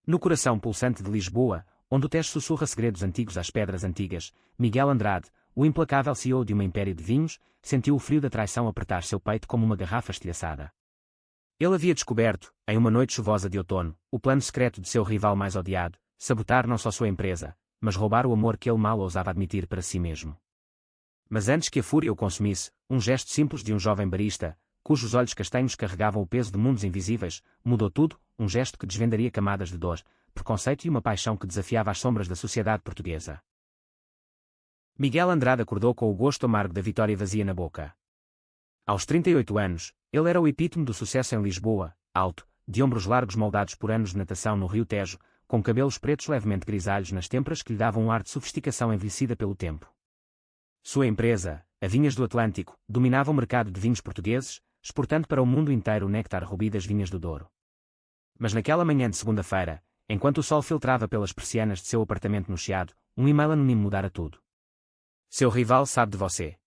No coração pulsante de Lisboa, onde o Tejo sussurra segredos antigos às pedras antigas, Miguel Andrade, o implacável CEO de uma império de vinhos, sentiu o frio da traição apertar seu peito como uma garrafa estilhaçada. Ele havia descoberto, em uma noite chuvosa de outono, o plano secreto de seu rival mais odiado, sabotar não só sua empresa, mas roubar o amor que ele mal ousava admitir para si mesmo. Mas antes que a fúria o consumisse, um gesto simples de um jovem barista, cujos olhos castanhos carregavam o peso de mundos invisíveis, mudou tudo, um gesto que desvendaria camadas de dor, preconceito e uma paixão que desafiava as sombras da sociedade portuguesa. Miguel Andrade acordou com o gosto amargo da vitória vazia na boca. Aos 38 anos, ele era o epítome do sucesso em Lisboa, alto, de ombros largos moldados por anos de natação no Rio Tejo, com cabelos pretos levemente grisalhos nas têmporas que lhe davam um ar de sofisticação envelhecida pelo tempo. Sua empresa, a Vinhas do Atlântico, dominava o mercado de vinhos portugueses, exportando para o mundo inteiro o néctar rubi das vinhas do Douro. Mas naquela manhã de segunda-feira, enquanto o sol filtrava pelas persianas de seu apartamento no Chiado, um e-mail anónimo mudara tudo. Seu rival sabe de você.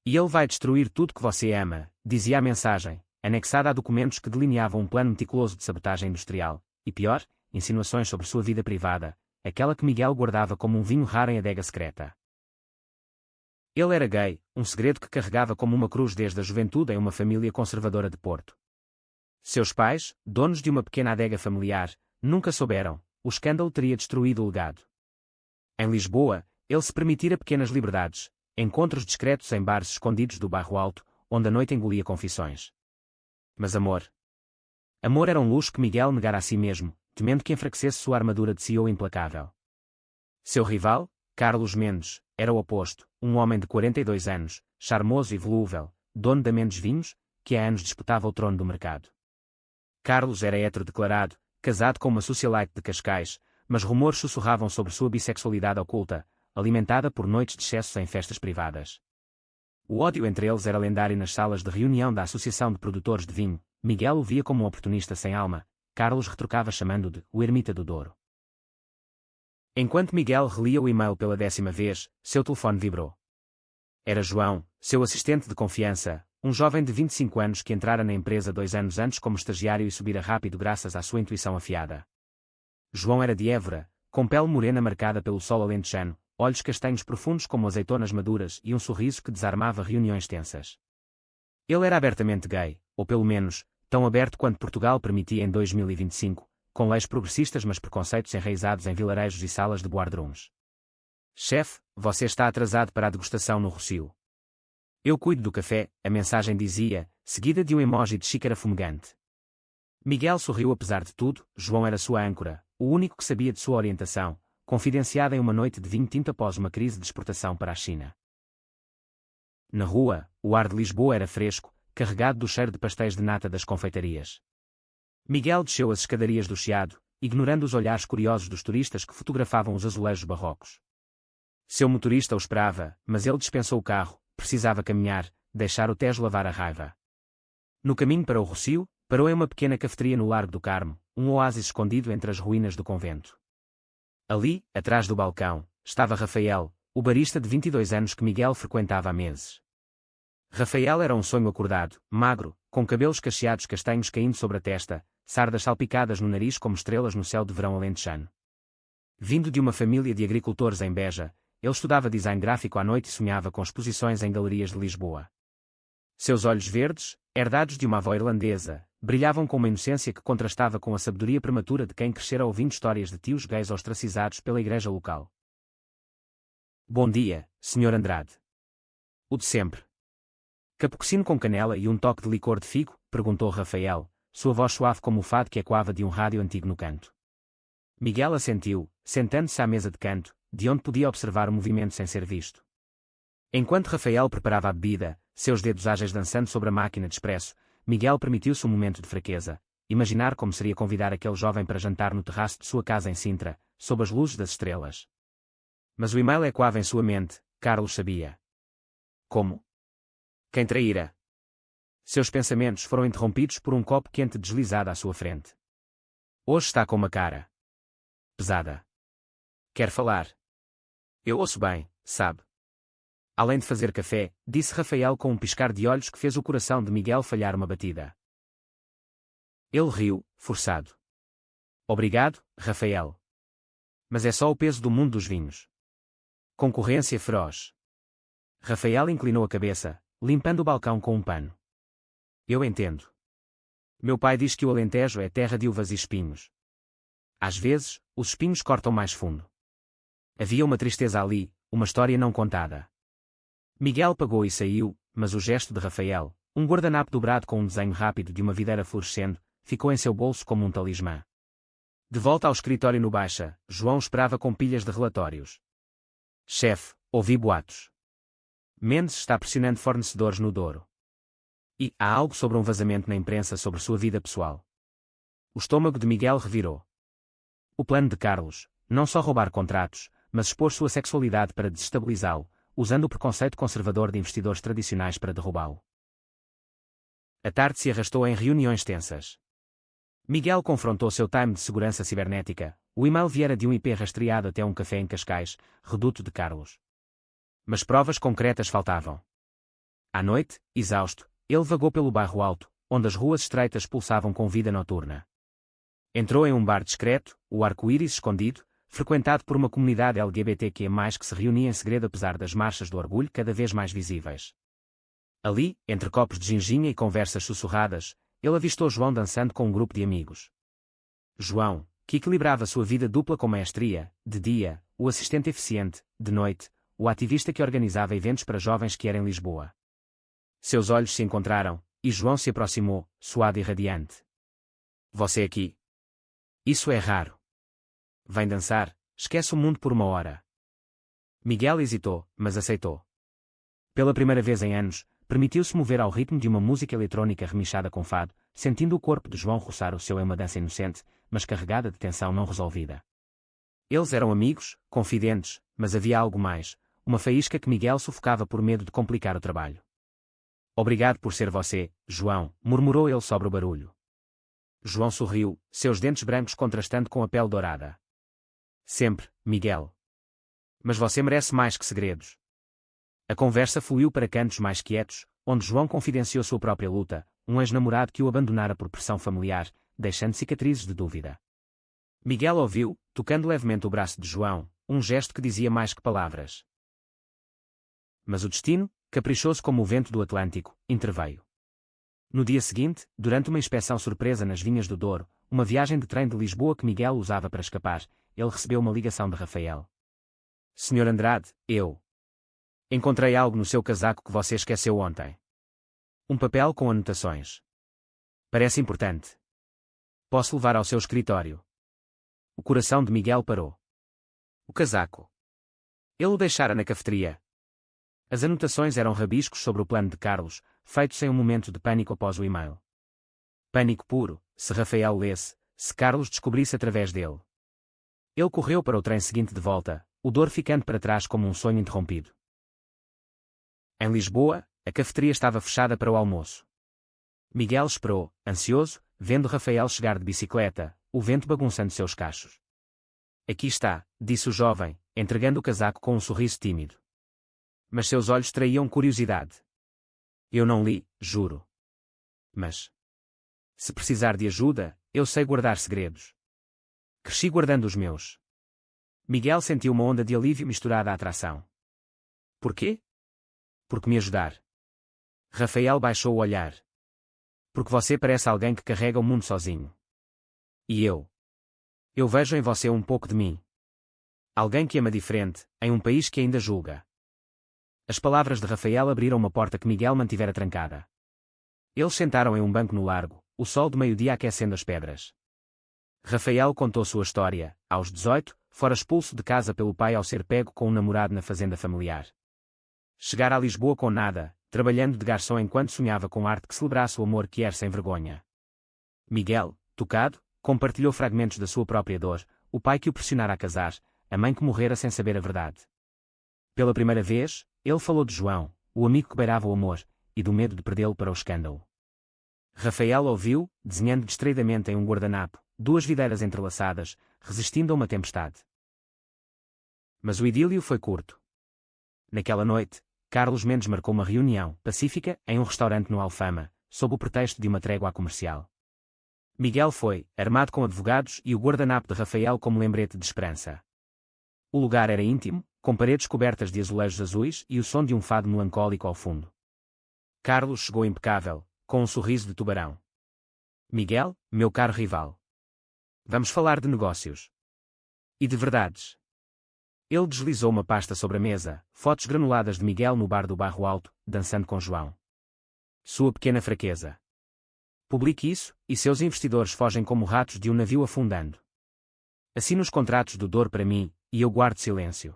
E ele vai destruir tudo que você ama, dizia a mensagem, anexada a documentos que delineavam um plano meticuloso de sabotagem industrial, e pior, insinuações sobre sua vida privada, aquela que Miguel guardava como um vinho raro em adega secreta. Ele era gay, um segredo que carregava como uma cruz desde a juventude em uma família conservadora de Porto. Seus pais, donos de uma pequena adega familiar, nunca souberam, o escândalo teria destruído o legado. Em Lisboa, ele se permitira pequenas liberdades, encontros discretos em bares escondidos do bairro alto, onde a noite engolia confissões. Mas amor? Amor era um luxo que Miguel negara a si mesmo, temendo que enfraquecesse sua armadura de CEO implacável. Seu rival, Carlos Mendes, era o oposto, um homem de 42 anos, charmoso e volúvel, dono da Mendes Vinhos, que há anos disputava o trono do mercado. Carlos era hétero declarado, casado com uma socialite de Cascais, mas rumores sussurravam sobre sua bissexualidade oculta, alimentada por noites de excessos em festas privadas. O ódio entre eles era lendário nas salas de reunião da Associação de Produtores de Vinho. Miguel o via como um oportunista sem alma, Carlos retrucava chamando-o de o Ermita do Douro. Enquanto Miguel relia o e-mail pela 10ª vez, seu telefone vibrou. Era João, seu assistente de confiança, um jovem de 25 anos que entrara na empresa 2 anos antes como estagiário e subira rápido graças à sua intuição afiada. João era de Évora, com pele morena marcada pelo sol alentejano, olhos castanhos profundos como azeitonas maduras e um sorriso que desarmava reuniões tensas. Ele era abertamente gay, ou pelo menos, tão aberto quanto Portugal permitia em 2025, com leis progressistas mas preconceitos enraizados em vilarejos e salas de boardrooms. Chefe, você está atrasado para a degustação no Rossio. Eu cuido do café, a mensagem dizia, seguida de um emoji de xícara fumegante. Miguel sorriu apesar de tudo. João era sua âncora, o único que sabia de sua orientação, confidenciada em uma noite de vinho tinto após uma crise de exportação para a China. Na rua, o ar de Lisboa era fresco, carregado do cheiro de pastéis de nata das confeitarias. Miguel desceu as escadarias do Chiado, ignorando os olhares curiosos dos turistas que fotografavam os azulejos barrocos. Seu motorista o esperava, mas ele dispensou o carro, precisava caminhar, deixar o Tejo lavar a raiva. No caminho para o Rossio, parou em uma pequena cafeteria no Largo do Carmo, um oásis escondido entre as ruínas do convento. Ali, atrás do balcão, estava Rafael, o barista de 22 anos que Miguel frequentava há meses. Rafael era um sonho acordado, magro, com cabelos cacheados castanhos caindo sobre a testa, sardas salpicadas no nariz como estrelas no céu de verão alentejano. Vindo de uma família de agricultores em Beja, ele estudava design gráfico à noite e sonhava com exposições em galerias de Lisboa. Seus olhos verdes, herdados de uma avó irlandesa, brilhavam com uma inocência que contrastava com a sabedoria prematura de quem crescera ouvindo histórias de tios gays ostracizados pela igreja local. Bom dia, Sr. Andrade. O de sempre. Capucino com canela e um toque de licor de figo? Perguntou Rafael, sua voz suave como o fado que ecoava de um rádio antigo no canto. Miguel assentiu, sentando-se à mesa de canto, de onde podia observar o movimento sem ser visto. Enquanto Rafael preparava a bebida, seus dedos ágeis dançando sobre a máquina de expresso, Miguel permitiu-se um momento de fraqueza, imaginar como seria convidar aquele jovem para jantar no terraço de sua casa em Sintra, sob as luzes das estrelas. Mas o e-mail ecoava em sua mente, Carlos sabia. Como? Quem traíra? Seus pensamentos foram interrompidos por um copo quente deslizado à sua frente. Hoje está com uma cara pesada. Quer falar? Eu ouço bem, sabe? Além de fazer café, disse Rafael com um piscar de olhos que fez o coração de Miguel falhar uma batida. Ele riu, forçado. Obrigado, Rafael. Mas é só o peso do mundo dos vinhos. Concorrência feroz. Rafael inclinou a cabeça, limpando o balcão com um pano. Eu entendo. Meu pai diz que o Alentejo é terra de uvas e espinhos. Às vezes, os espinhos cortam mais fundo. Havia uma tristeza ali, uma história não contada. Miguel pagou e saiu, mas o gesto de Rafael, um guardanapo dobrado com um desenho rápido de uma videira florescendo, ficou em seu bolso como um talismã. De volta ao escritório no Baixa, João esperava com pilhas de relatórios. Chefe, ouvi boatos. Mendes está pressionando fornecedores no Douro. E há algo sobre um vazamento na imprensa sobre sua vida pessoal. O estômago de Miguel revirou. O plano de Carlos, não só roubar contratos, mas expor sua sexualidade para desestabilizá-lo, usando o preconceito conservador de investidores tradicionais para derrubá-lo. A tarde se arrastou em reuniões tensas. Miguel confrontou seu time de segurança cibernética, o e-mail viera de um IP rastreado até um café em Cascais, reduto de Carlos. Mas provas concretas faltavam. À noite, exausto, ele vagou pelo bairro alto, onde as ruas estreitas pulsavam com vida noturna. Entrou em um bar discreto, o Arco-Íris escondido, frequentado por uma comunidade LGBTQ+, que se reunia em segredo apesar das marchas do orgulho cada vez mais visíveis. Ali, entre copos de ginginha e conversas sussurradas, ele avistou João dançando com um grupo de amigos. João, que equilibrava sua vida dupla com maestria, de dia, o assistente eficiente, de noite, o ativista que organizava eventos para jovens que era em Lisboa. Seus olhos se encontraram, e João se aproximou, suado e radiante. Você aqui? Isso é raro. Vem dançar, esquece o mundo por uma hora. Miguel hesitou, mas aceitou. Pela primeira vez em anos, permitiu-se mover ao ritmo de uma música eletrónica remixada com fado, sentindo o corpo de João roçar o seu em uma dança inocente, mas carregada de tensão não resolvida. Eles eram amigos, confidentes, mas havia algo mais, uma faísca que Miguel sufocava por medo de complicar o trabalho. Obrigado por ser você, João, murmurou ele sobre o barulho. João sorriu, seus dentes brancos contrastando com a pele dourada. Sempre, Miguel. Mas você merece mais que segredos. A conversa fluiu para cantos mais quietos, onde João confidenciou sua própria luta, um ex-namorado que o abandonara por pressão familiar, deixando cicatrizes de dúvida. Miguel ouviu, tocando levemente o braço de João, um gesto que dizia mais que palavras. Mas o destino, caprichoso como o vento do Atlântico, interveio. No dia seguinte, durante uma inspeção surpresa nas vinhas do Douro, uma viagem de trem de Lisboa que Miguel usava para escapar, ele recebeu uma ligação de Rafael. Senhor Andrade, eu. Encontrei algo no seu casaco que você esqueceu ontem. Um papel com anotações. Parece importante. Posso levar ao seu escritório. O coração de Miguel parou. O casaco. Ele o deixara na cafeteria. As anotações eram rabiscos sobre o plano de Carlos, feitos em um momento de pânico após o e-mail. Pânico puro, se Rafael lesse, se Carlos descobrisse através dele. Ele correu para o trem seguinte de volta, o Douro ficando para trás como um sonho interrompido. Em Lisboa, a cafeteria estava fechada para o almoço. Miguel esperou, ansioso, vendo Rafael chegar de bicicleta, o vento bagunçando seus cachos. Aqui está, disse o jovem, entregando o casaco com um sorriso tímido. Mas seus olhos traíam curiosidade. Eu não li, juro. Mas, se precisar de ajuda, eu sei guardar segredos. Cresci guardando os meus. Miguel sentiu uma onda de alívio misturada à atração. Por quê? Porque me ajudar. Rafael baixou o olhar. Porque você parece alguém que carrega o mundo sozinho. E eu? Eu vejo em você um pouco de mim. Alguém que ama diferente, em um país que ainda julga. As palavras de Rafael abriram uma porta que Miguel mantivera trancada. Eles sentaram em um banco no largo, o sol do meio-dia aquecendo as pedras. Rafael contou sua história, aos 18, fora expulso de casa pelo pai ao ser pego com um namorado na fazenda familiar. Chegara a Lisboa com nada, trabalhando de garçom enquanto sonhava com arte que celebrasse o amor que era sem vergonha. Miguel, tocado, compartilhou fragmentos da sua própria dor, o pai que o pressionara a casar, a mãe que morrera sem saber a verdade. Pela primeira vez, ele falou de João, o amigo que beirava o amor, e do medo de perdê-lo para o escândalo. Rafael ouviu, desenhando distraidamente em um guardanapo, duas videiras entrelaçadas, resistindo a uma tempestade. Mas o idílio foi curto. Naquela noite, Carlos Mendes marcou uma reunião, pacífica, em um restaurante no Alfama, sob o pretexto de uma trégua comercial. Miguel foi, armado com advogados e o guardanapo de Rafael como lembrete de esperança. O lugar era íntimo, com paredes cobertas de azulejos azuis e o som de um fado melancólico ao fundo. Carlos chegou impecável, com um sorriso de tubarão. Miguel, meu caro rival. Vamos falar de negócios. E de verdades. Ele deslizou uma pasta sobre a mesa, fotos granuladas de Miguel no bar do Barro Alto, dançando com João. Sua pequena fraqueza. Publique isso, e seus investidores fogem como ratos de um navio afundando. Assine os contratos do Douro para mim, e eu guardo silêncio.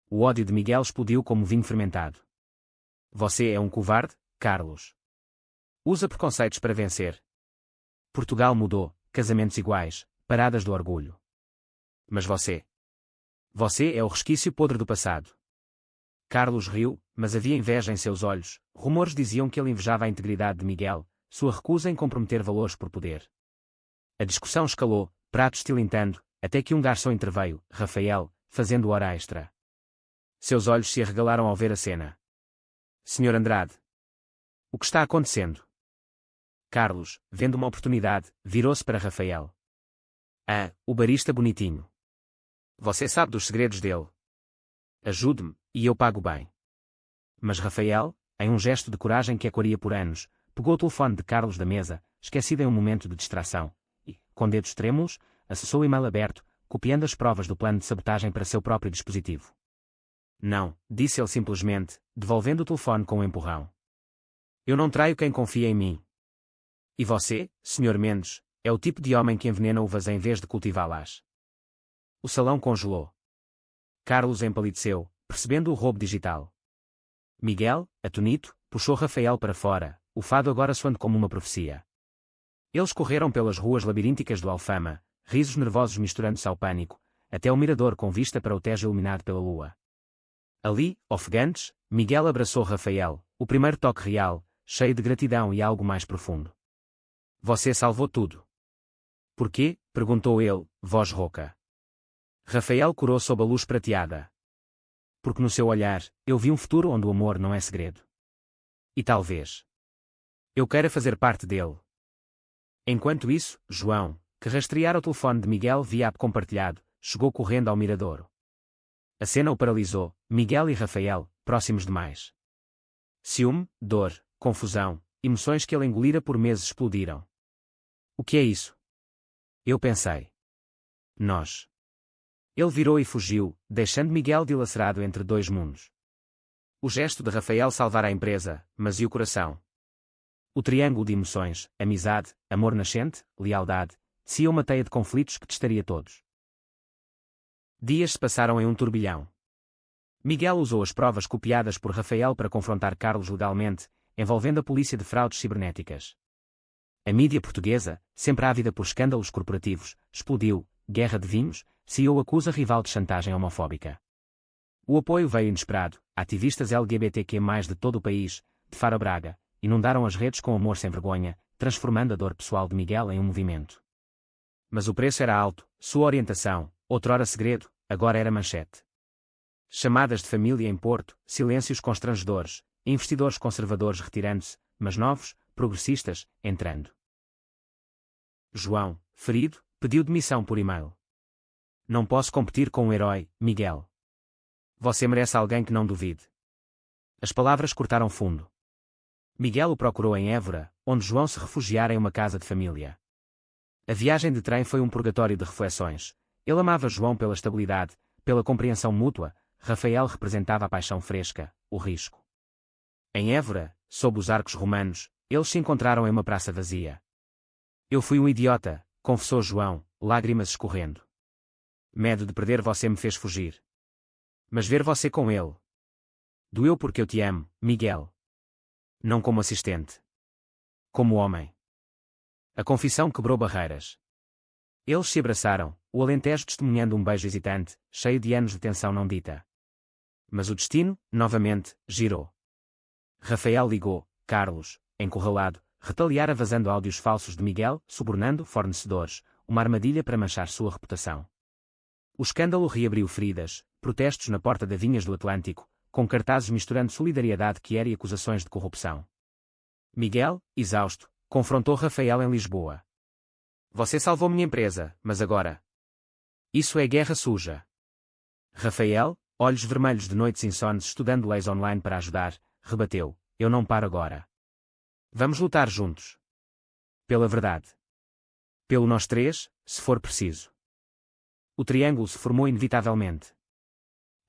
O ódio de Miguel explodiu como vinho fermentado. Você é um covarde, Carlos. Usa preconceitos para vencer. Portugal mudou, casamentos iguais, paradas do orgulho. Mas você. Você é o resquício podre do passado. Carlos riu, mas havia inveja em seus olhos. Rumores diziam que ele invejava a integridade de Miguel, sua recusa em comprometer valores por poder. A discussão escalou, pratos tilintando, até que um garçom interveio, Rafael, fazendo hora extra. Seus olhos se arregalaram ao ver a cena. Senhor Andrade. O que está acontecendo? Carlos, vendo uma oportunidade, virou-se para Rafael. Ah, o barista bonitinho. Você sabe dos segredos dele. Ajude-me, e eu pago bem. Mas Rafael, em um gesto de coragem que ecoaria por anos, pegou o telefone de Carlos da mesa, esquecido em um momento de distração, e, com dedos trêmulos, acessou o e-mail aberto, copiando as provas do plano de sabotagem para seu próprio dispositivo. Não, disse ele simplesmente, devolvendo o telefone com um empurrão. Eu não traio quem confia em mim. E você, Sr. Mendes, é o tipo de homem que envenena uvas em vez de cultivá-las. O salão congelou. Carlos empalideceu, percebendo o roubo digital. Miguel, atonito, puxou Rafael para fora, o fado agora soando como uma profecia. Eles correram pelas ruas labirínticas do Alfama, risos nervosos misturando-se ao pânico, até o mirador com vista para o Tejo iluminado pela lua. Ali, ofegantes, Miguel abraçou Rafael, o primeiro toque real, cheio de gratidão e algo mais profundo. Você salvou tudo. Por quê? Perguntou ele, voz rouca. Rafael corou sob a luz prateada. Porque no seu olhar, eu vi um futuro onde o amor não é segredo. E talvez eu queira fazer parte dele. Enquanto isso, João, que rastreara o telefone de Miguel via app compartilhado, chegou correndo ao miradouro. A cena o paralisou, Miguel e Rafael, próximos demais. Ciúme, dor, confusão, emoções que ele engolira por meses explodiram. O que é isso? Eu pensei. Nós. Ele virou e fugiu, deixando Miguel dilacerado entre dois mundos. O gesto de Rafael salvara a empresa, mas e o coração? O triângulo de emoções, amizade, amor nascente, lealdade, tecia uma teia de conflitos que testaria todos. Dias se passaram em um turbilhão. Miguel usou as provas copiadas por Rafael para confrontar Carlos legalmente, envolvendo a polícia de fraudes cibernéticas. A mídia portuguesa, sempre ávida por escândalos corporativos, explodiu, guerra de vinhos, CEO acusa rival de chantagem homofóbica. O apoio veio inesperado, ativistas LGBTQ+, de todo o país, de Faro a Braga, inundaram as redes com amor sem vergonha, transformando a dor pessoal de Miguel em um movimento. Mas o preço era alto, sua orientação, outrora segredo, agora era manchete. Chamadas de família em Porto, silêncios constrangedores, investidores conservadores retirando-se, mas novos, progressistas, entrando. João, ferido, pediu demissão por e-mail. Não posso competir com um herói, Miguel. Você merece alguém que não duvide. As palavras cortaram fundo. Miguel o procurou em Évora, onde João se refugiara em uma casa de família. A viagem de trem foi um purgatório de reflexões. Ele amava João pela estabilidade, pela compreensão mútua. Rafael representava a paixão fresca, o risco. Em Évora, sob os arcos romanos, eles se encontraram em uma praça vazia. Eu fui um idiota, confessou João, lágrimas escorrendo. Medo de perder você me fez fugir. Mas ver você com ele. Doeu porque eu te amo, Miguel. Não como assistente. Como homem. A confissão quebrou barreiras. Eles se abraçaram, o Alentejo testemunhando um beijo hesitante, cheio de anos de tensão não dita. Mas o destino, novamente, girou. Rafael ligou, Carlos, encurralado, retaliara vazando áudios falsos de Miguel, subornando fornecedores, uma armadilha para manchar sua reputação. O escândalo reabriu feridas, protestos na porta da Vinhas do Atlântico, com cartazes misturando solidariedade quiera e acusações de corrupção. Miguel, exausto, confrontou Rafael em Lisboa. Você salvou minha empresa, mas agora... Isso é guerra suja. Rafael, olhos vermelhos de noites insones estudando leis online para ajudar, rebateu: eu não paro agora. Vamos lutar juntos. Pela verdade. Pelo nós três, se for preciso. O triângulo se formou inevitavelmente.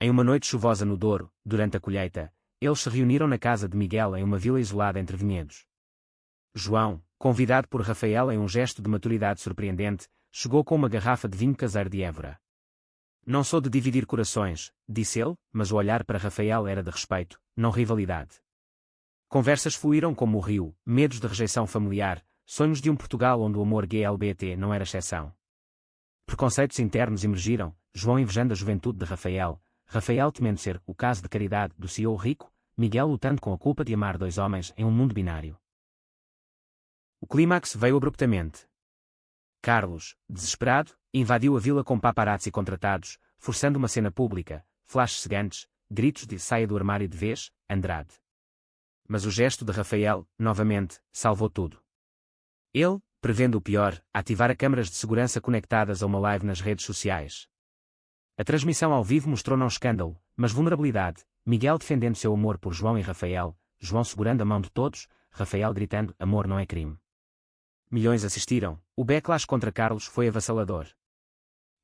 Em uma noite chuvosa no Douro, durante a colheita, eles se reuniram na casa de Miguel em uma vila isolada entre vinhedos. João, convidado por Rafael em um gesto de maturidade surpreendente, chegou com uma garrafa de vinho caseiro de Évora. Não sou de dividir corações, disse ele, mas o olhar para Rafael era de respeito, não rivalidade. Conversas fluíram como o rio, medos de rejeição familiar, sonhos de um Portugal onde o amor GLBT não era exceção. Preconceitos internos emergiram, João invejando a juventude de Rafael, Rafael temendo ser o caso de caridade do CEO rico, Miguel lutando com a culpa de amar dois homens em um mundo binário. O clímax veio abruptamente. Carlos, desesperado, invadiu a vila com paparazzi contratados, forçando uma cena pública, flashes cegantes, gritos de saia do armário de vez, Andrade. Mas o gesto de Rafael, novamente, salvou tudo. Ele, prevendo o pior, ativara câmaras de segurança conectadas a uma live nas redes sociais. A transmissão ao vivo mostrou não escândalo, mas vulnerabilidade, Miguel defendendo seu amor por João e Rafael, João segurando a mão de todos, Rafael gritando amor não é crime. Milhões assistiram, o backlash contra Carlos foi avassalador.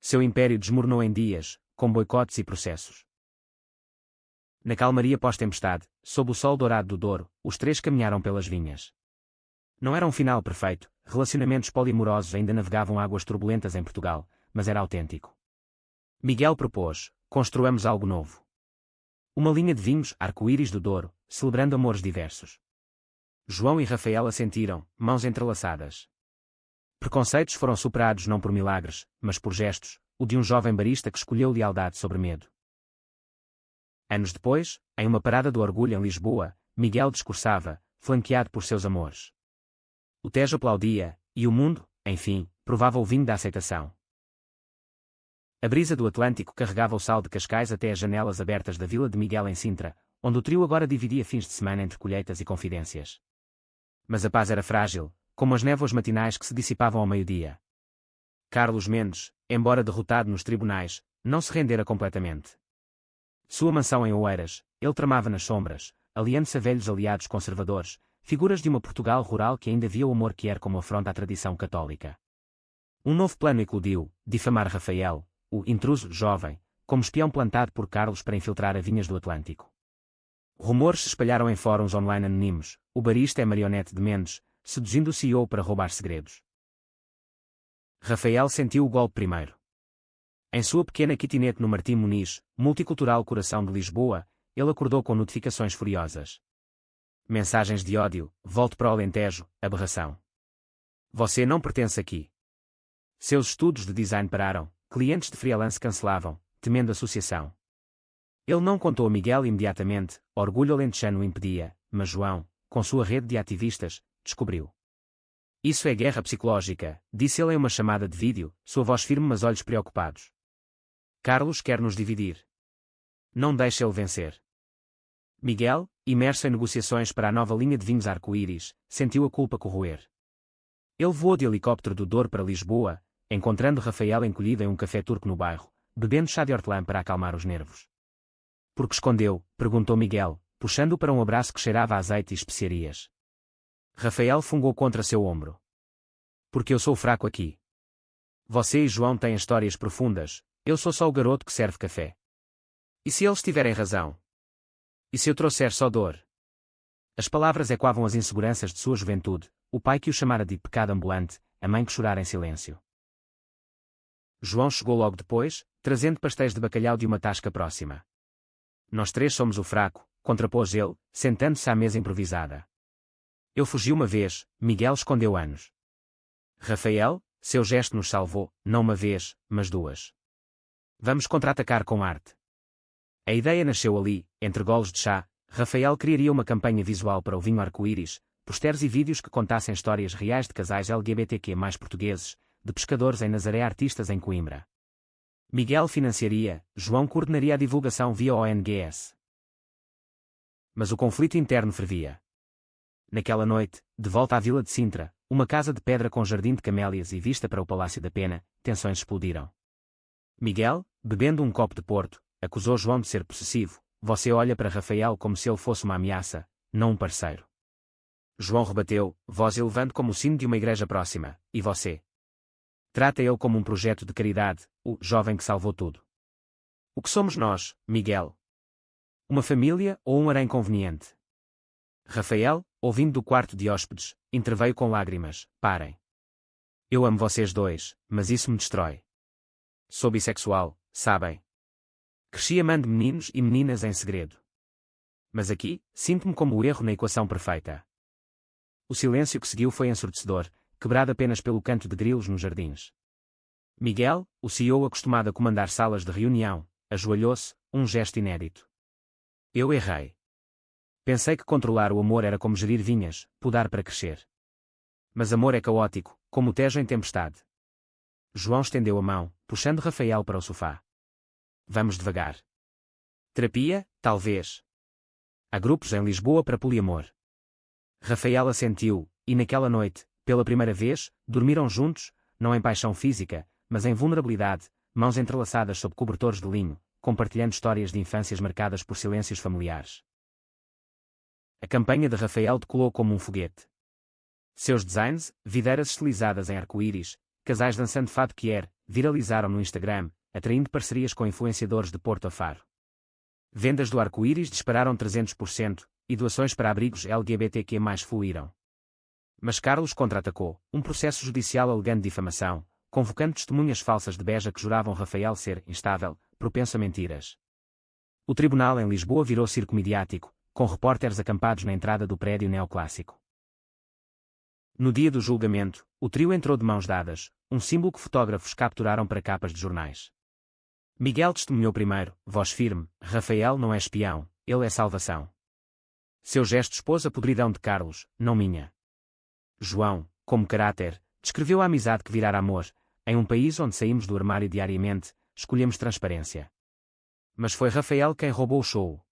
Seu império desmoronou em dias, com boicotes e processos. Na calmaria pós-tempestade, sob o sol dourado do Douro, os três caminharam pelas vinhas. Não era um final perfeito, relacionamentos poliamorosos ainda navegavam águas turbulentas em Portugal, mas era autêntico. Miguel propôs: construamos algo novo. Uma linha de vinhos arco-íris do Douro, celebrando amores diversos. João e Rafael assentiram, mãos entrelaçadas. Preconceitos foram superados não por milagres, mas por gestos, o de um jovem barista que escolheu lealdade sobre medo. Anos depois, em uma parada do orgulho em Lisboa, Miguel discursava, flanqueado por seus amores. O Tejo aplaudia, e o mundo, enfim, provava o vinho da aceitação. A brisa do Atlântico carregava o sal de Cascais até as janelas abertas da vila de Miguel em Sintra, onde o trio agora dividia fins de semana entre colheitas e confidências. Mas a paz era frágil, como as névoas matinais que se dissipavam ao meio-dia. Carlos Mendes, embora derrotado nos tribunais, não se rendera completamente. Sua mansão em Oeiras, ele tramava nas sombras, aliando-se a velhos aliados conservadores, figuras de uma Portugal rural que ainda via o amor que era como afronta à tradição católica. Um novo plano eclodiu, difamar Rafael, o intruso jovem, como espião plantado por Carlos para infiltrar a vinhas do Atlântico. Rumores se espalharam em fóruns online anónimos, o barista é marionete de Mendes, seduzindo o CEO para roubar segredos. Rafael sentiu o golpe primeiro. Em sua pequena kitnet no Martim Muniz, multicultural coração de Lisboa, ele acordou com notificações furiosas. Mensagens de ódio, volte para o Alentejo, aberração. Você não pertence aqui. Seus estudos de design pararam, clientes de freelance cancelavam, temendo associação. Ele não contou a Miguel imediatamente, orgulho alentejano o impedia, mas João, com sua rede de ativistas, descobriu. Isso é guerra psicológica, disse ele em uma chamada de vídeo, sua voz firme mas olhos preocupados. Carlos quer nos dividir. Não deixe ele vencer. Miguel, imerso em negociações para a nova linha de vinhos arco-íris, sentiu a culpa corroer. Ele voou de helicóptero do Douro para Lisboa, encontrando Rafael encolhido em um café turco no bairro, bebendo chá de hortelã para acalmar os nervos. Por que escondeu? Perguntou Miguel, puxando-o para um abraço que cheirava a azeite e especiarias. Rafael fungou contra seu ombro. Porque eu sou fraco aqui. Você e João têm histórias profundas, eu sou só o garoto que serve café. E se eles tiverem razão? E se eu trouxer só dor? As palavras ecoavam as inseguranças de sua juventude, o pai que o chamara de pecado ambulante, a mãe que chorara em silêncio. João chegou logo depois, trazendo pastéis de bacalhau de uma tasca próxima. Nós três somos o fraco, contrapôs ele, sentando-se à mesa improvisada. Eu fugi uma vez, Miguel escondeu anos. Rafael, seu gesto nos salvou, não uma vez, mas duas. Vamos contra-atacar com arte. A ideia nasceu ali, entre golos de chá, Rafael criaria uma campanha visual para o vinho arco-íris, posters e vídeos que contassem histórias reais de casais LGBTQ+ portugueses, de pescadores em Nazaré artistas em Coimbra. Miguel financiaria, João coordenaria a divulgação via ONGs. Mas o conflito interno fervia. Naquela noite, de volta à vila de Sintra, uma casa de pedra com jardim de camélias e vista para o Palácio da Pena, tensões explodiram. Miguel, bebendo um copo de porto, acusou João de ser possessivo. Você olha para Rafael como se ele fosse uma ameaça, não um parceiro. João rebateu, voz elevante como o sino de uma igreja próxima, e você? Trata ele como um projeto de caridade, o jovem que salvou tudo. O que somos nós, Miguel? Uma família ou um harém conveniente? Rafael, ouvindo do quarto de hóspedes, interveio com lágrimas, parem. Eu amo vocês dois, mas isso me destrói. Sou bissexual, sabem? Cresci amando meninos e meninas em segredo. Mas aqui, sinto-me como o erro na equação perfeita. O silêncio que seguiu foi ensurdecedor, quebrado apenas pelo canto de grilos nos jardins. Miguel, o CEO acostumado a comandar salas de reunião, ajoelhou-se, um gesto inédito. Eu errei. Pensei que controlar o amor era como gerir vinhas, podar para crescer. Mas amor é caótico, como o Tejo em tempestade. João estendeu a mão, puxando Rafael para o sofá. Vamos devagar. Terapia, talvez. Há grupos em Lisboa para poliamor. Rafael assentiu, e naquela noite, pela primeira vez, dormiram juntos, não em paixão física, mas em vulnerabilidade, mãos entrelaçadas sob cobertores de linho, compartilhando histórias de infâncias marcadas por silêncios familiares. A campanha de Rafael decolou como um foguete. Seus designs, videiras estilizadas em arco-íris, casais dançando fado quier, viralizaram no Instagram, atraindo parcerias com influenciadores de Porto a Faro. Vendas do arco-íris dispararam 300%, e doações para abrigos LGBTQ+, fluíram. Mas Carlos contra-atacou, um processo judicial alegando difamação, convocando testemunhas falsas de Beja que juravam Rafael ser instável, propenso a mentiras. O tribunal em Lisboa virou circo midiático, com repórteres acampados na entrada do prédio neoclássico. No dia do julgamento, o trio entrou de mãos dadas, um símbolo que fotógrafos capturaram para capas de jornais. Miguel testemunhou primeiro, voz firme, Rafael não é espião, ele é salvação. Seu gesto expôs a podridão de Carlos, não minha. João, como caráter, descreveu a amizade que virara amor, em um país onde saímos do armário diariamente, escolhemos transparência. Mas foi Rafael quem roubou o show.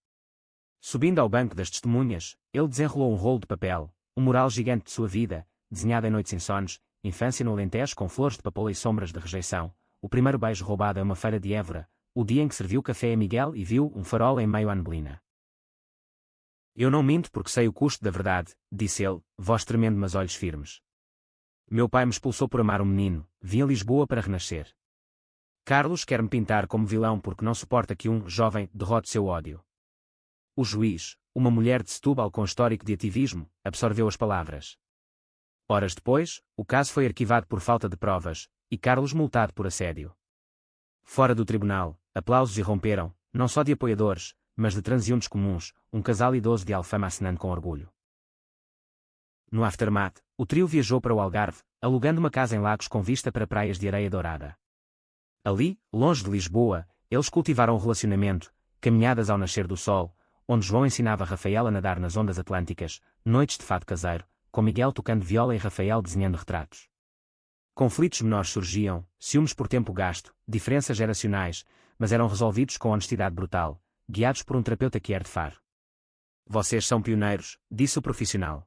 Subindo ao banco das testemunhas, ele desenrolou um rolo de papel, um mural gigante de sua vida, desenhado em noites insones, infância no Alentejo com flores de papoula e sombras de rejeição, o primeiro beijo roubado em uma feira de Évora, o dia em que serviu café a Miguel e viu um farol em meio à neblina. Eu não minto porque sei o custo da verdade, disse ele, voz tremendo mas olhos firmes. Meu pai me expulsou por amar um menino, vim a Lisboa para renascer. Carlos quer-me pintar como vilão porque não suporta que um jovem derrote seu ódio. O juiz, uma mulher de Setúbal com histórico de ativismo, absorveu as palavras. Horas depois, o caso foi arquivado por falta de provas, e Carlos multado por assédio. Fora do tribunal, aplausos irromperam, não só de apoiadores, mas de transeuntes comuns, um casal idoso de Alfama acenando com orgulho. No aftermath, o trio viajou para o Algarve, alugando uma casa em Lagos com vista para praias de areia dourada. Ali, longe de Lisboa, eles cultivaram um relacionamento, caminhadas ao nascer do sol, onde João ensinava Rafael a nadar nas ondas atlânticas, noites de fado caseiro, com Miguel tocando viola e Rafael desenhando retratos. Conflitos menores surgiam, ciúmes por tempo gasto, diferenças geracionais, mas eram resolvidos com honestidade brutal, guiados por um terapeuta que era de Faro. Vocês são pioneiros, disse o profissional.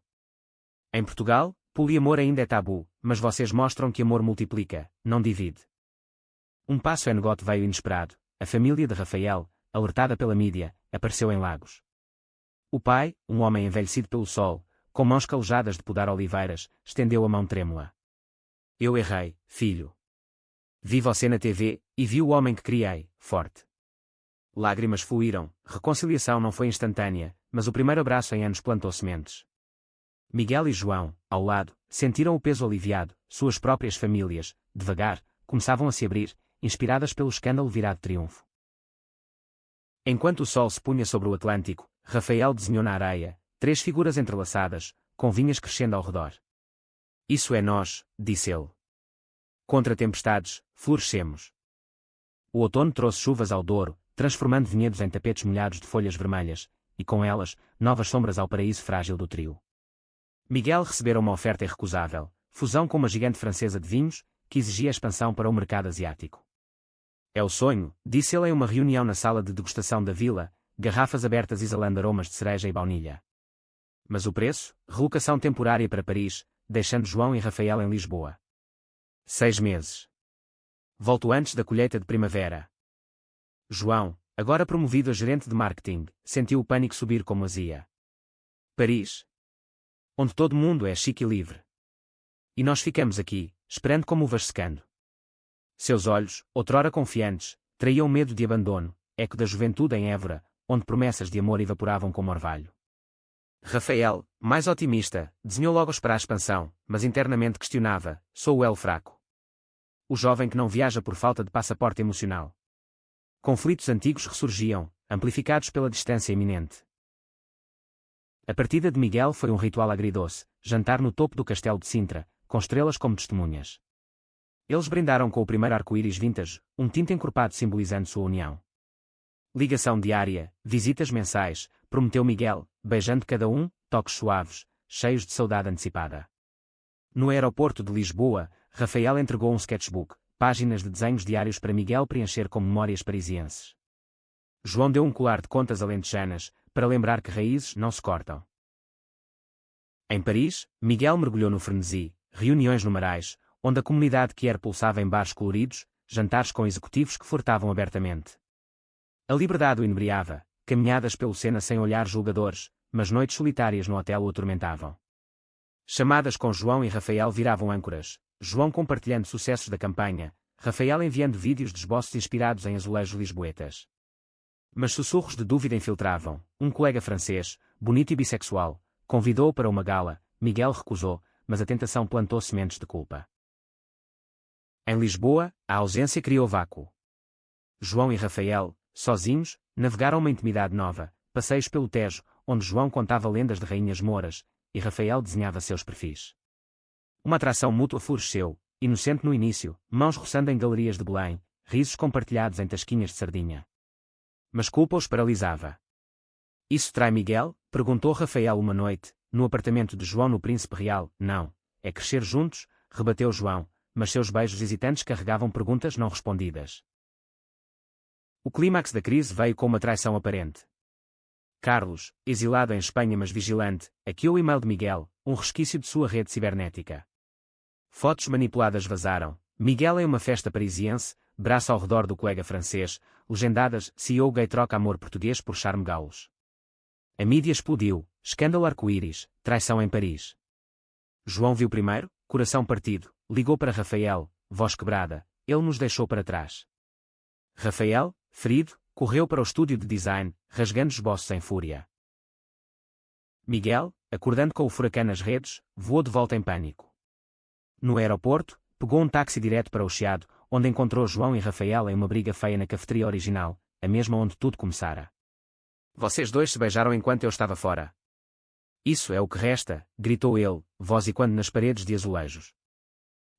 Em Portugal, poliamor ainda é tabu, mas vocês mostram que amor multiplica, não divide. Um passo em negote veio inesperado, a família de Rafael, alertada pela mídia, apareceu em Lagos. O pai, um homem envelhecido pelo sol, com mãos calejadas de podar oliveiras, estendeu a mão trêmula. Eu errei, filho. Vi você na TV, e vi o homem que criei, forte. Lágrimas fluíram, reconciliação não foi instantânea, mas o primeiro abraço em anos plantou sementes. Miguel e João, ao lado, sentiram o peso aliviado, suas próprias famílias, devagar, começavam a se abrir, inspiradas pelo escândalo virado triunfo. Enquanto o sol se punha sobre o Atlântico, Rafael desenhou na areia, 3 figuras entrelaçadas, com vinhas crescendo ao redor. Isso é nós, disse ele. Contra tempestades, florescemos. O outono trouxe chuvas ao Douro, transformando vinhedos em tapetes molhados de folhas vermelhas, e com elas, novas sombras ao paraíso frágil do trio. Miguel recebera uma oferta irrecusável, fusão com uma gigante francesa de vinhos, que exigia expansão para o mercado asiático. É o sonho, disse ele em uma reunião na sala de degustação da vila, garrafas abertas exalando aromas de cereja e baunilha. Mas o preço, relocação temporária para Paris, deixando João e Rafael em Lisboa. 6 meses. Volto antes da colheita de primavera. João, agora promovido a gerente de marketing, sentiu o pânico subir como azia. Paris. Onde todo mundo é chique e livre. E nós ficamos aqui, esperando como uvas secando. Seus olhos, outrora confiantes, traíam medo de abandono, eco da juventude em Évora, onde promessas de amor evaporavam como orvalho. Rafael, mais otimista, desenhou logos para a expansão, mas internamente questionava: sou o elo fraco. O jovem que não viaja por falta de passaporte emocional. Conflitos antigos ressurgiam, amplificados pela distância iminente. A partida de Miguel foi um ritual agridoce, jantar no topo do castelo de Sintra, com estrelas como testemunhas. Eles brindaram com o primeiro arco-íris vintage, um tinto encorpado simbolizando sua união. Ligação diária, visitas mensais, prometeu Miguel, beijando cada um, toques suaves, cheios de saudade antecipada. No aeroporto de Lisboa, Rafael entregou um sketchbook, páginas de desenhos diários para Miguel preencher com memórias parisienses. João deu um colar de contas alentejanas, para lembrar que raízes não se cortam. Em Paris, Miguel mergulhou no frenesi, reuniões numerais, onde a comunidade queer pulsava em bares coloridos, jantares com executivos que flertavam abertamente. A liberdade o inebriava, caminhadas pelo Sena sem olhar julgadores, mas noites solitárias no hotel o atormentavam. Chamadas com João e Rafael viravam âncoras, João compartilhando sucessos da campanha, Rafael enviando vídeos de esboços inspirados em azulejos lisboetas. Mas sussurros de dúvida infiltravam. Um colega francês, bonito e bissexual, convidou-o para uma gala, Miguel recusou, mas a tentação plantou sementes de culpa. Em Lisboa, a ausência criou vácuo. João e Rafael, sozinhos, navegaram uma intimidade nova, passeios pelo Tejo, onde João contava lendas de rainhas mouras, e Rafael desenhava seus perfis. Uma atração mútua floresceu, inocente no início, mãos roçando em galerias de Belém, risos compartilhados em tasquinhas de sardinha. Mas culpa os paralisava. Isso trai Miguel? Perguntou Rafael uma noite, no apartamento de João no Príncipe Real. Não, é crescer juntos, rebateu João, mas seus beijos hesitantes carregavam perguntas não respondidas. O clímax da crise veio com uma traição aparente. Carlos, exilado em Espanha mas vigilante, hackeou o e-mail de Miguel, um resquício de sua rede cibernética. Fotos manipuladas vazaram, Miguel em uma festa parisiense, braço ao redor do colega francês, legendadas: CEO gay troca amor português por charme galos. A mídia explodiu, escândalo arco-íris, traição em Paris. João viu primeiro, coração partido, ligou para Rafael, voz quebrada: ele nos deixou para trás. Rafael, ferido, correu para o estúdio de design, rasgando esboços em fúria. Miguel, acordando com o furacão nas redes, voou de volta em pânico. No aeroporto, pegou um táxi direto para o Chiado, onde encontrou João e Rafael em uma briga feia na cafeteria original, a mesma onde tudo começara. Vocês dois se beijaram enquanto eu estava fora. Isso é o que resta, gritou ele, voz e quando nas paredes de azulejos.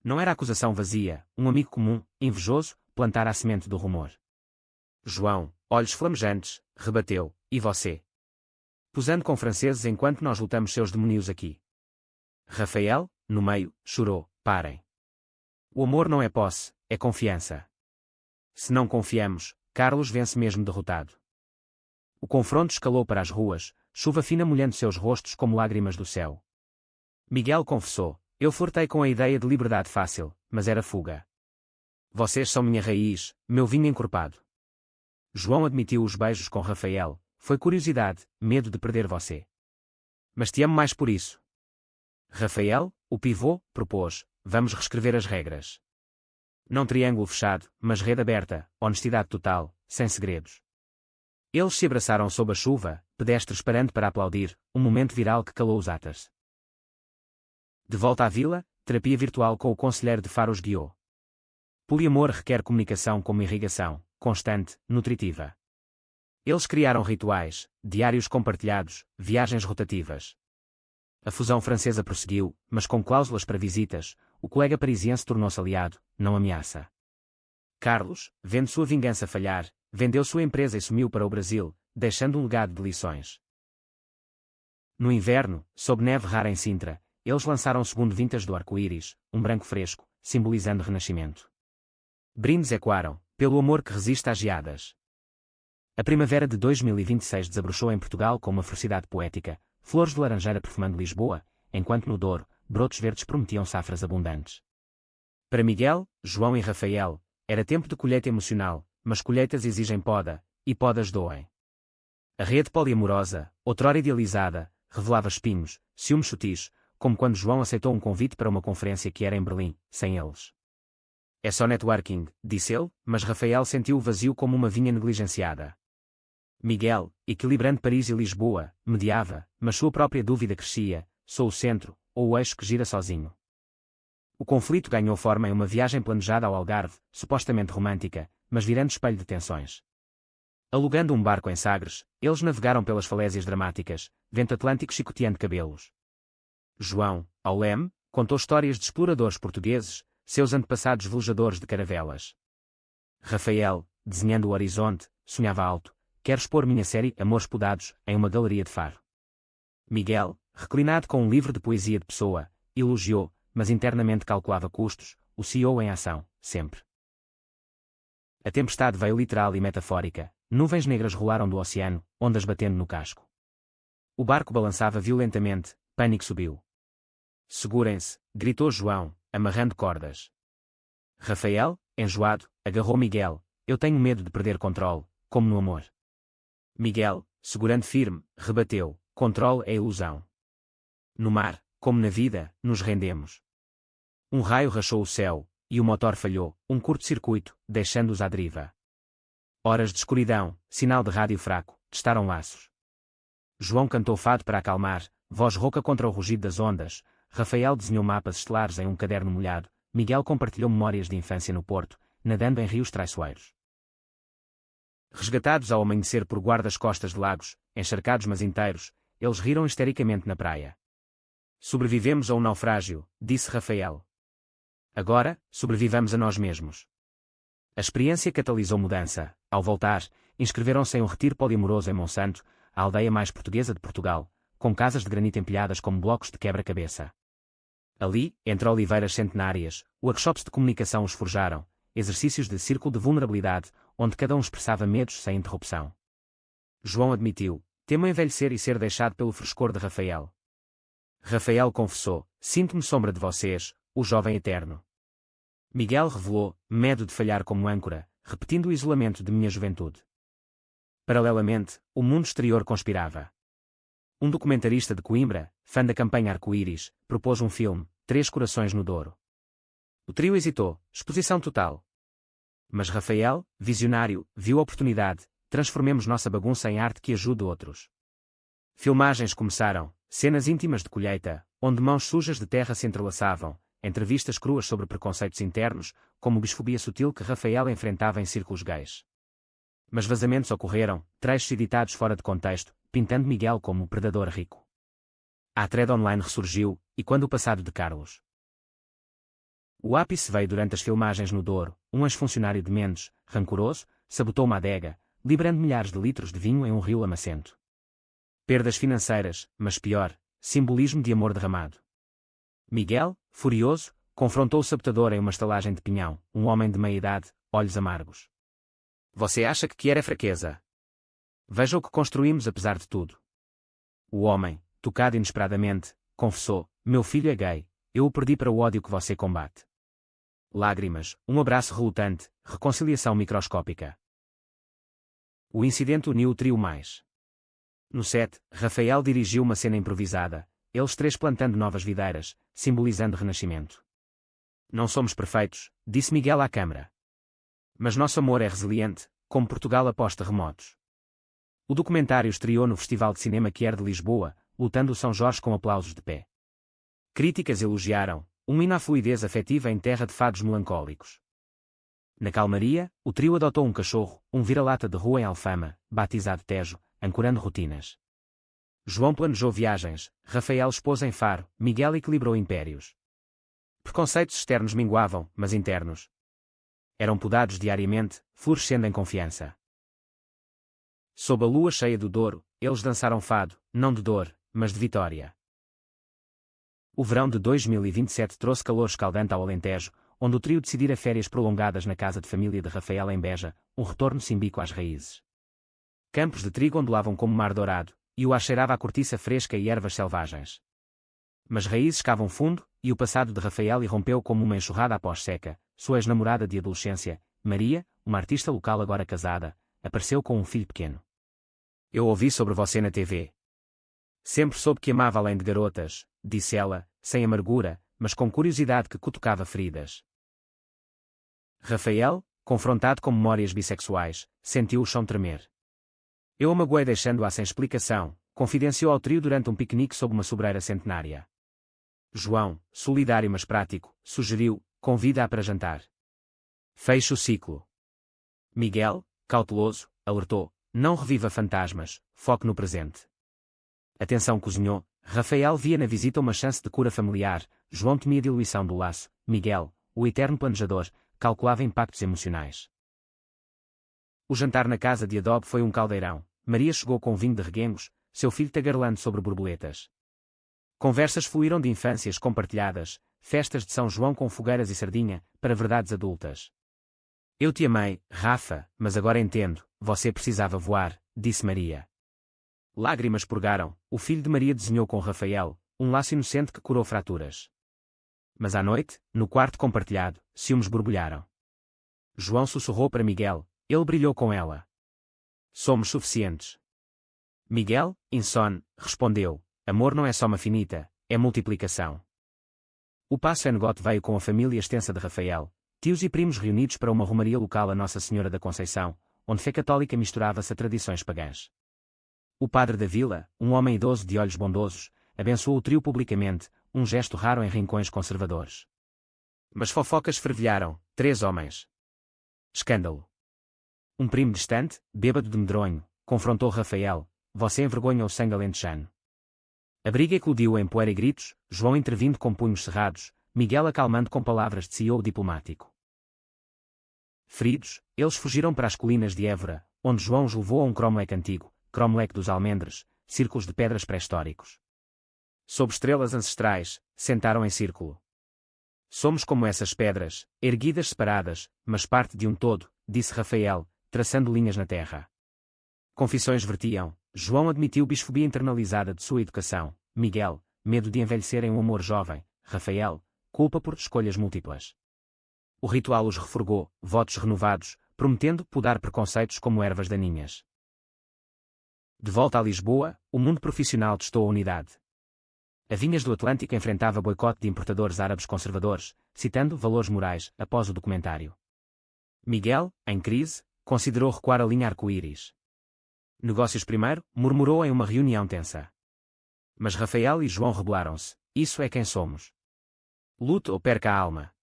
Não era acusação vazia, um amigo comum, invejoso, plantara a semente do rumor. João, olhos flamejantes, rebateu: e você? Posando com franceses enquanto nós lutamos seus demónios aqui. Rafael, no meio, chorou: parem. O amor não é posse, é confiança. Se não confiamos, Carlos vence mesmo derrotado. O confronto escalou para as ruas, chuva fina molhando seus rostos como lágrimas do céu. Miguel confessou: eu flertei com a ideia de liberdade fácil, mas era fuga. Vocês são minha raiz, meu vinho encorpado. João admitiu os beijos com Rafael: foi curiosidade, medo de perder você. Mas te amo mais por isso. Rafael, o pivô, propôs: vamos reescrever as regras. Não triângulo fechado, mas rede aberta, honestidade total, sem segredos. Eles se abraçaram sob a chuva, pedestres parando para aplaudir, um momento viral que calou os atas. De volta à vila, terapia virtual com o conselheiro de Faros guiou. Poliamor requer comunicação como irrigação, constante, nutritiva. Eles criaram rituais, diários compartilhados, viagens rotativas. A fusão francesa prosseguiu, mas com cláusulas para visitas, o colega parisiense tornou-se aliado, não ameaça. Carlos, vendo sua vingança falhar, vendeu sua empresa e sumiu para o Brasil, deixando um legado de lições. No inverno, sob neve rara em Sintra, eles lançaram o segundo vintage do arco-íris, um branco fresco, simbolizando renascimento. Brindes ecoaram, pelo amor que resiste às geadas. A primavera de 2026 desabrochou em Portugal com uma ferocidade poética, flores de laranjeira perfumando Lisboa, enquanto no Douro, brotos verdes prometiam safras abundantes. Para Miguel, João e Rafael, era tempo de colheita emocional, mas colheitas exigem poda, e podas doem. A rede poliamorosa, outrora idealizada, revelava espinhos, ciúmes sutis, como quando João aceitou um convite para uma conferência que era em Berlim, sem eles. É só networking, disse ele, mas Rafael sentiu o vazio como uma vinha negligenciada. Miguel, equilibrando Paris e Lisboa, mediava, mas sua própria dúvida crescia: sou o centro, ou o eixo que gira sozinho? O conflito ganhou forma em uma viagem planejada ao Algarve, supostamente romântica, mas virando espelho de tensões. Alugando um barco em Sagres, eles navegaram pelas falésias dramáticas, vento atlântico chicoteando cabelos. João, ao leme, contou histórias de exploradores portugueses, seus antepassados velejadores de caravelas. Rafael, desenhando o horizonte, sonhava alto: quero expor minha série Amores Podados em uma galeria de Faro. Miguel, reclinado com um livro de poesia de Pessoa, elogiou, mas internamente calculava custos: o CEO em ação, sempre. A tempestade veio literal e metafórica, nuvens negras rolaram do oceano, ondas batendo no casco. O barco balançava violentamente, pânico subiu. Segurem-se, gritou João, amarrando cordas. Rafael, enjoado, agarrou Miguel: eu tenho medo de perder controle, como no amor. Miguel, segurando firme, rebateu: controle é ilusão. No mar, como na vida, nos rendemos. Um raio rachou o céu, e o motor falhou, um curto-circuito, deixando-os à deriva. Horas de escuridão, sinal de rádio fraco, testaram laços. João cantou fado para acalmar, voz rouca contra o rugido das ondas. Rafael desenhou mapas estelares em um caderno molhado. Miguel compartilhou memórias de infância no Porto, nadando em rios traiçoeiros. Resgatados ao amanhecer por guardas-costas de lagos, encharcados mas inteiros, eles riram histericamente na praia. Sobrevivemos a um naufrágio, disse Rafael. Agora, sobrevivamos a nós mesmos. A experiência catalisou mudança. Ao voltar, inscreveram-se em um retiro poliamoroso em Monsanto, a aldeia mais portuguesa de Portugal, com casas de granito empilhadas como blocos de quebra-cabeça. Ali, entre oliveiras centenárias, workshops de comunicação os forjaram, exercícios de círculo de vulnerabilidade, onde cada um expressava medos sem interrupção. João admitiu: temo envelhecer e ser deixado pelo frescor de Rafael. Rafael confessou: sinto-me sombra de vocês, o jovem eterno. Miguel revelou: medo de falhar como âncora, repetindo o isolamento de minha juventude. Paralelamente, o mundo exterior conspirava. Um documentarista de Coimbra, fã da campanha Arco-Íris, propôs um filme, Três Corações no Douro. O trio hesitou: exposição total. Mas Rafael, visionário, viu a oportunidade: transformemos nossa bagunça em arte que ajude outros. Filmagens começaram, cenas íntimas de colheita, onde mãos sujas de terra se entrelaçavam, entrevistas cruas sobre preconceitos internos, como bisfobia sutil que Rafael enfrentava em círculos gays. Mas vazamentos ocorreram, trechos editados fora de contexto, pintando Miguel como um predador rico. A thread online ressurgiu, e quando o passado de Carlos? O ápice veio durante as filmagens no Douro. Um ex-funcionário de Mendes, rancoroso, sabotou uma adega, liberando milhares de litros de vinho em um rio lamacento. Perdas financeiras, mas pior, simbolismo de amor derramado. Miguel, furioso, confrontou o sabotador em uma estalagem de Pinhão, um homem de meia-idade, olhos amargos. Você acha que era fraqueza? Veja o que construímos apesar de tudo. O homem, tocado inesperadamente, confessou: meu filho é gay, eu o perdi para o ódio que você combate. Lágrimas, um abraço relutante, reconciliação microscópica. O incidente uniu o trio mais. No set, Rafael dirigiu uma cena improvisada, eles três plantando novas videiras, simbolizando renascimento. Não somos perfeitos, disse Miguel à câmara. Mas nosso amor é resiliente, como Portugal após terremotos. O documentário estreou no Festival de Cinema Quer de Lisboa, lutando o São Jorge com aplausos de pé. Críticas elogiaram: um hino à fluidez afetiva em terra de fados melancólicos. Na calmaria, o trio adotou um cachorro, um vira-lata de rua em Alfama, batizado Tejo, ancorando rotinas. João planejou viagens, Rafael expôs em Faro, Miguel equilibrou impérios. Preconceitos externos minguavam, mas internos eram podados diariamente, florescendo em confiança. Sob a lua cheia do Douro, eles dançaram fado, não de dor, mas de vitória. O verão de 2027 trouxe calor escaldante ao Alentejo, onde o trio decidira férias prolongadas na casa de família de Rafael em Beja, um retorno símbico às raízes. Campos de trigo ondulavam como mar dourado, e o ar cheirava a cortiça fresca e ervas selvagens. Mas raízes cavam fundo, e o passado de Rafael irrompeu como uma enxurrada após seca. Sua ex-namorada de adolescência, Maria, uma artista local agora casada, apareceu com um filho pequeno. Eu ouvi sobre você na TV. Sempre soube que amava além de garotas, disse ela, sem amargura, mas com curiosidade que cutucava feridas. Rafael, confrontado com memórias bissexuais, sentiu o chão tremer. Eu a magoei deixando-a sem explicação, confidenciou ao trio durante um piquenique sob uma sobreira centenária. João, solidário mas prático, sugeriu, convida-a para jantar. Feche o ciclo. Miguel, cauteloso, alertou, não reviva fantasmas, foque no presente. Atenção cozinhou, Rafael via na visita uma chance de cura familiar, João temia diluição do laço, Miguel, o eterno planejador, calculava impactos emocionais. O jantar na casa de adobe foi um caldeirão. Maria chegou com vinho de reguengos, seu filho tagarelando sobre borboletas. Conversas fluíram de infâncias compartilhadas, festas de São João com fogueiras e sardinha, para verdades adultas. Eu te amei, Rafa, mas agora entendo, você precisava voar, disse Maria. Lágrimas purgaram, o filho de Maria desenhou com Rafael, um laço inocente que curou fraturas. Mas à noite, no quarto compartilhado, ciúmes borbulharam. João sussurrou para Miguel, ele brilhou com ela. Somos suficientes. Miguel, insone, respondeu, amor não é só uma finita, é multiplicação. O passo Engote veio com a família extensa de Rafael, tios e primos reunidos para uma romaria local a Nossa Senhora da Conceição, onde fé católica misturava-se a tradições pagãs. O padre da vila, um homem idoso de olhos bondosos, abençoou o trio publicamente, um gesto raro em rincões conservadores. Mas fofocas fervilharam, 3 homens. Escândalo. Um primo distante, bêbado de medronho, confrontou Rafael, você envergonha o sangue alentejano. A briga eclodiu em poeira e gritos, João intervindo com punhos cerrados, Miguel acalmando com palavras de CEO diplomático. Feridos, eles fugiram para as colinas de Évora, onde João os levou a um cromlech antigo, cromlech dos almendres, círculos de pedras pré-históricos. Sob estrelas ancestrais, sentaram em círculo. Somos como essas pedras, erguidas separadas, mas parte de um todo, disse Rafael, traçando linhas na terra. Confissões vertiam, João admitiu bisfobia internalizada de sua educação, Miguel, medo de envelhecer em um amor jovem, Rafael, culpa por escolhas múltiplas. O ritual os reforgou, votos renovados, prometendo podar preconceitos como ervas daninhas. De volta a Lisboa, o mundo profissional testou a unidade. A Vinhas do Atlântico enfrentava boicote de importadores árabes conservadores, citando valores morais, após o documentário. Miguel, em crise, considerou recuar a linha arco-íris. Negócios primeiro, murmurou em uma reunião tensa. Mas Rafael e João rebelaram-se, isso é quem somos. Lute ou perca a alma.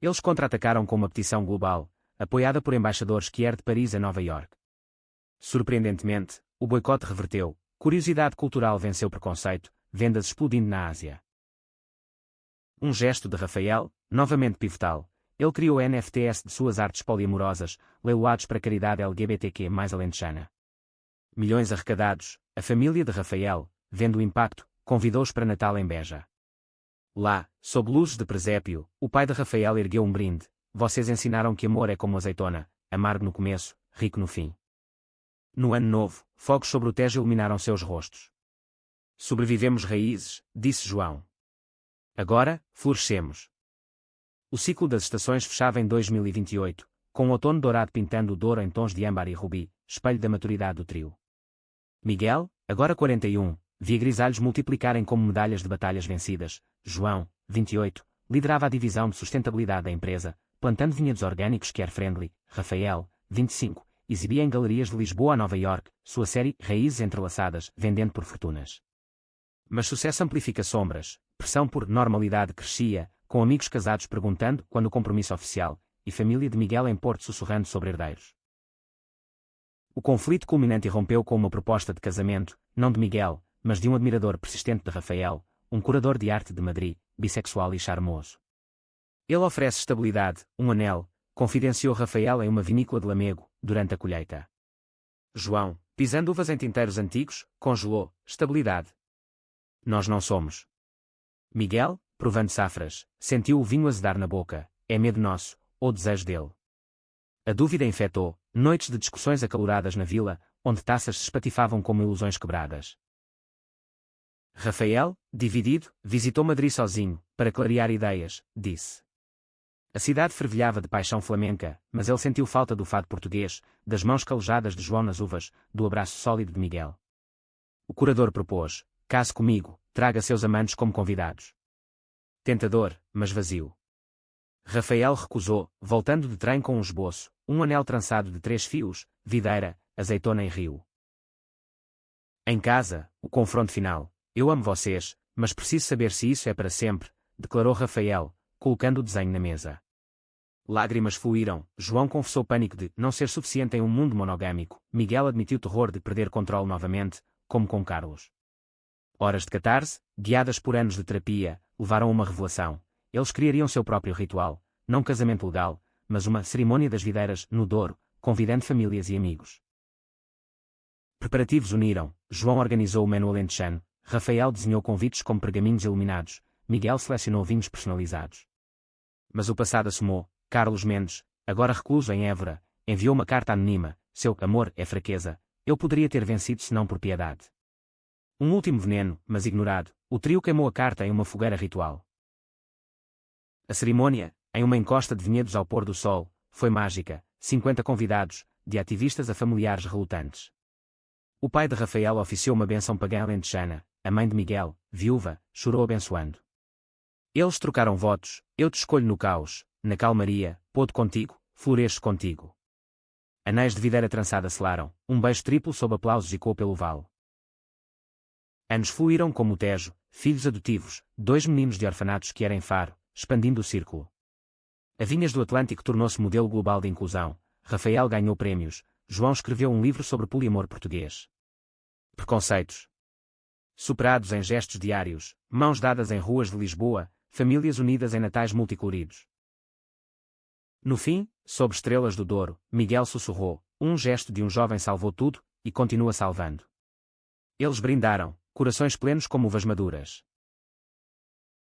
Eles contra-atacaram com uma petição global, apoiada por embaixadores que ir de Paris a Nova York. Surpreendentemente, o boicote reverteu, curiosidade cultural venceu preconceito, vendas explodindo na Ásia. Um gesto de Rafael, novamente pivotal, ele criou NFTs de suas artes poliamorosas, leiloados para caridade LGBTQ mais alentejana. Milhões arrecadados, a família de Rafael, vendo o impacto, convidou-os para Natal em Beja. Lá, sob luzes de presépio, o pai de Rafael ergueu um brinde, vocês ensinaram que amor é como azeitona, amargo no começo, rico no fim. No ano novo, fogos sobre o Tejo iluminaram seus rostos. Sobrevivemos raízes, disse João. Agora, florescemos. O ciclo das estações fechava em 2028, com o outono dourado pintando o Douro em tons de âmbar e rubi, espelho da maturidade do trio. Miguel, agora 41, via grisalhos multiplicarem como medalhas de batalhas vencidas. João, 28, liderava a divisão de sustentabilidade da empresa, plantando vinhedos orgânicos care-friendly. Rafael, 25, exibia em galerias de Lisboa a Nova York, sua série Raízes Entrelaçadas, vendendo por fortunas. Mas sucesso amplifica sombras, pressão por normalidade crescia, com amigos casados perguntando quando o compromisso oficial, e família de Miguel em Porto sussurrando sobre herdeiros. O conflito culminante irrompeu com uma proposta de casamento, não de Miguel, mas de um admirador persistente de Rafael, um curador de arte de Madrid, bissexual e charmoso. Ele oferece estabilidade, um anel, confidenciou Rafael em uma vinícola de Lamego, durante a colheita. João, pisando uvas em tinteiros antigos, congelou, estabilidade. Nós não somos. Miguel, provando safras, sentiu o vinho azedar na boca, é medo nosso, ou desejo dele. A dúvida infetou, noites de discussões acaloradas na vila, onde taças se espatifavam como ilusões quebradas. Rafael, dividido, visitou Madrid sozinho, para clarear ideias, disse. A cidade fervilhava de paixão flamenca, mas ele sentiu falta do fado português, das mãos calejadas de João nas uvas, do abraço sólido de Miguel. O curador propôs: case comigo, traga seus amantes como convidados. Tentador, mas vazio. Rafael recusou, voltando de trem com um esboço, um anel trançado de 3 fios, videira, azeitona e rio. Em casa, o confronto final. Eu amo vocês, mas preciso saber se isso é para sempre, declarou Rafael, colocando o desenho na mesa. Lágrimas fluíram. João confessou pânico de não ser suficiente em um mundo monogâmico. Miguel admitiu terror de perder controle novamente, como com Carlos. Horas de catarse, guiadas por anos de terapia, levaram a uma revelação. Eles criariam seu próprio ritual, não casamento legal, mas uma cerimônia das videiras, no Douro, convidando famílias e amigos. Preparativos uniram. João organizou o menu alentejano, Rafael desenhou convites como pergaminhos iluminados, Miguel selecionou vinhos personalizados. Mas o passado assomou. Carlos Mendes, agora recluso em Évora, enviou uma carta anônima: seu amor é fraqueza, eu poderia ter vencido se não por piedade. Um último veneno, mas ignorado, o trio queimou a carta em uma fogueira ritual. A cerimônia, em uma encosta de vinhedos ao pôr do sol, foi mágica. 50 convidados, de ativistas a familiares relutantes. O pai de Rafael oficiou uma bênção pagã alentejana, a mãe de Miguel, viúva, chorou abençoando. Eles trocaram votos: eu te escolho no caos, na calmaria, pôde contigo, floresço contigo. Anéis de videira trançada selaram, um beijo triplo sob aplausos ecoou pelo vale. Anos fluíram como o Tejo, filhos adotivos, 2 meninos de orfanatos que eram em Faro, expandindo o círculo. A Vinhas do Atlântico tornou-se modelo global de inclusão. Rafael ganhou prémios. João escreveu um livro sobre poliamor português. Preconceitos superados em gestos diários, mãos dadas em ruas de Lisboa, famílias unidas em natais multicoloridos. No fim, sob estrelas do Douro, Miguel sussurrou: um gesto de um jovem salvou tudo, e continua salvando. Eles brindaram, corações plenos como uvas maduras.